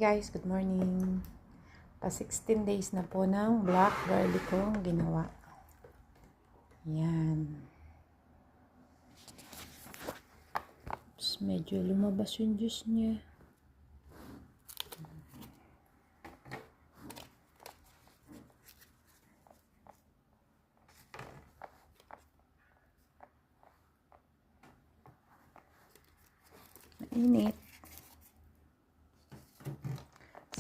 guys, good morning. Pa 16 days na po ng black garlic kong ginawa. Yan. Tapos medyo lumabas yung juice niya. Mainit.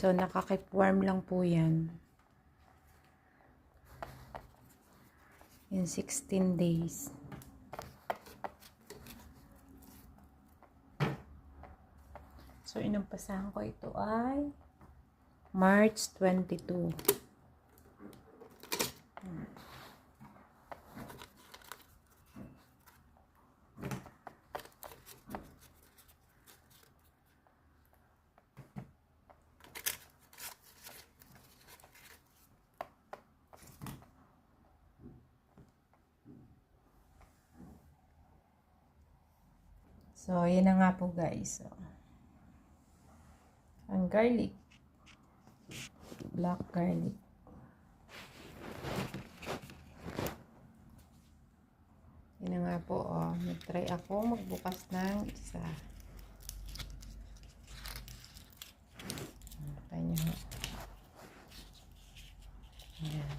So, nakakip warm lang po yan. In 16 days. So, inumpasahan ko ito ay March 22. So, yun na nga po guys. So, ang garlic. Black garlic. Yun na nga po. Oh. Nag-try ako magbukas ng isa. Tayo nyo. Ayan.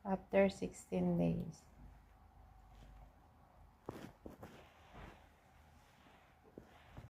After 16 days.